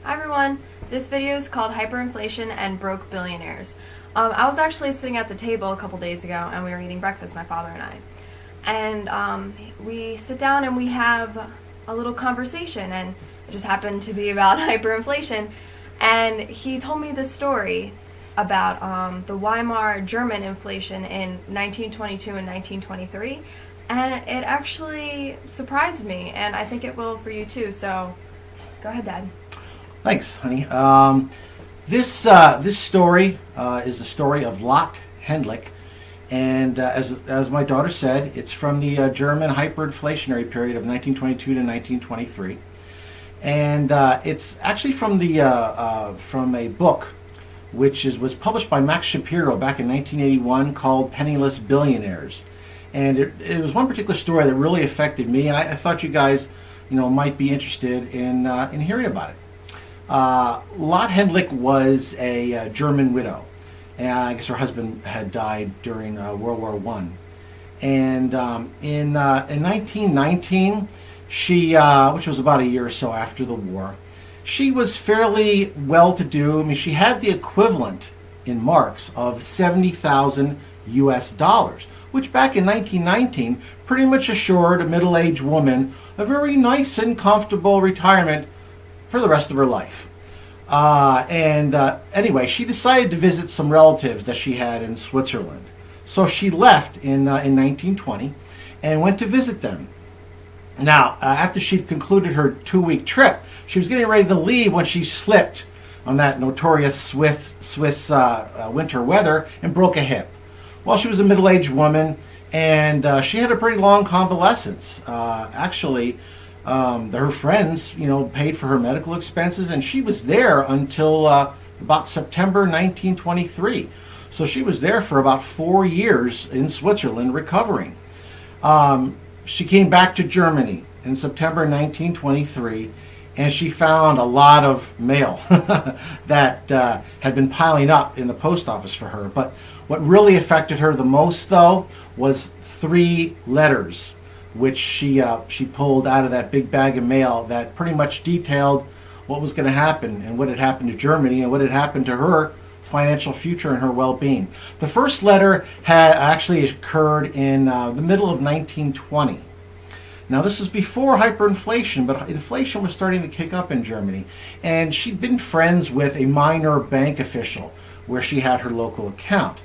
Hi everyone, this video is called Hyperinflation and Broke Billionaires. I was actually sitting at the table a couple days ago and we were eating breakfast, my father and I. And we sit down and we have a little conversation, and it just happened to be about hyperinflation. And he told me this story about the Weimar German inflation in 1922 and 1923. And it actually surprised me, and I think it will for you too, so go ahead, Dad. Thanks, honey. This story is the story of Lot Hendlick, and as my daughter said, it's from the German hyperinflationary period of 1922 to 1923, and it's actually from a book which was published by Max Shapiro back in 1981 called Penniless Billionaires. And it was one particular story that really affected me, and I thought you guys, might be interested in hearing about it. Lot Hendlick was a German widow, and I guess her husband had died during World War I. And in 1919, she, which was about a year or so after the war, she was fairly well-to-do. I mean, she had the equivalent in marks of 70,000 US dollars, which back in 1919 pretty much assured a middle-aged woman a very nice and comfortable retirement for the rest of her life. Anyway, she decided to visit some relatives that she had in Switzerland. So she left in 1920 and went to visit them. Now, after she'd concluded her 2-week trip, she was getting ready to leave when she slipped on that notorious Swiss winter weather and broke a hip. Well, she was a middle-aged woman, and she had a pretty long convalescence. Actually, her friends, paid for her medical expenses, and she was there until about September 1923. So she was there for about 4 years in Switzerland recovering. She came back to Germany in September 1923, and she found a lot of mail that had been piling up in the post office for her. But what really affected her the most, though, was 3 letters which she pulled out of that big bag of mail that pretty much detailed what was going to happen and what had happened to Germany and what had happened to her financial future and her well-being. The first letter had actually occurred in the middle of 1920. Now, this was before hyperinflation, but inflation was starting to kick up in Germany, and she'd been friends with a minor bank official where she had her local account.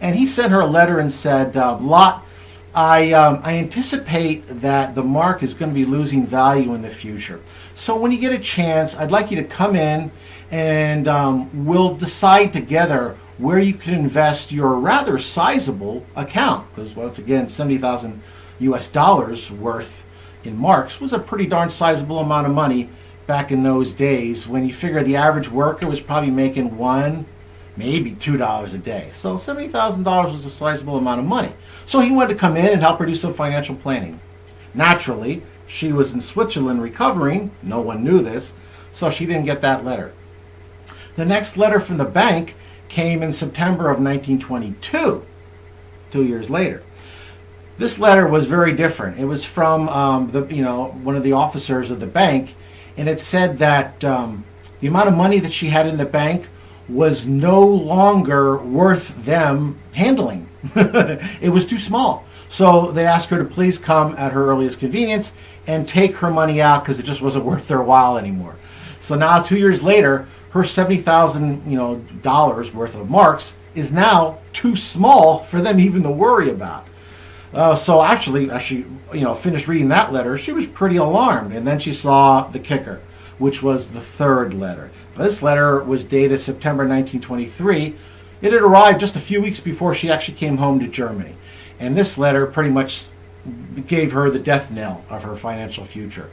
And he sent her a letter and said, Lot, I anticipate that the mark is going to be losing value in the future. So when you get a chance, I'd like you to come in and we'll decide together where you can invest your rather sizable account. Because once again, 70,000 US dollars worth in marks was a pretty darn sizable amount of money back in those days, when you figure the average worker was probably making $1, maybe $2 a day. So $70,000 was a sizable amount of money. So he wanted to come in and help her do some financial planning. Naturally, she was in Switzerland recovering. No one knew this, so she didn't get that letter. The next letter from the bank came in September of 1922, 2 years later. This letter was very different. It was from one of the officers of the bank, and it said that the amount of money that she had in the bank was no longer worth them handling. It was too small. So they asked her to please come at her earliest convenience and take her money out because it just wasn't worth their while anymore. So now, 2 years later, her $70,000 dollars worth of marks is now too small for them even to worry about. So actually, as she finished reading that letter, she was pretty alarmed, and then she saw the kicker, which was the third letter. This letter was dated September 1923. It had arrived just a few weeks before she actually came home to Germany. And this letter pretty much gave her the death knell of her financial future.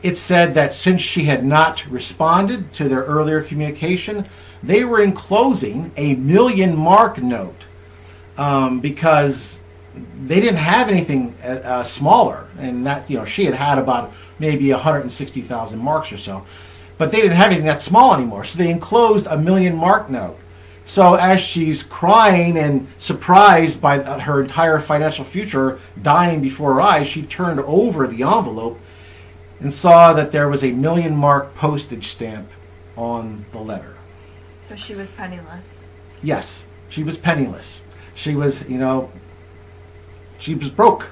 It said that since she had not responded to their earlier communication, they were enclosing a 1,000,000 mark note because they didn't have anything smaller. And that, she had about maybe 160,000 marks or so. But they didn't have anything that small anymore, so they enclosed a 1,000,000 mark note. So as she's crying and surprised by her entire financial future dying before her eyes, she turned over the envelope and saw that there was a 1,000,000 mark postage stamp on the letter. So she was penniless. Yes, she was penniless. She was, she was broke.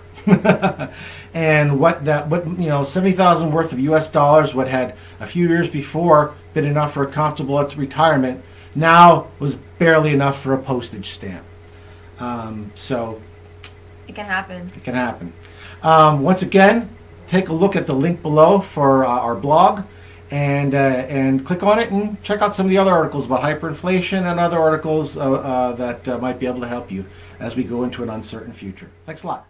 And what 70,000 worth of U.S. dollars, what had a few years before been enough for a comfortable retirement, now was barely enough for a postage stamp. So it can happen. It can happen. Once again, take a look at the link below for our blog, and click on it and check out some of the other articles about hyperinflation and other articles that might be able to help you as we go into an uncertain future. Thanks a lot.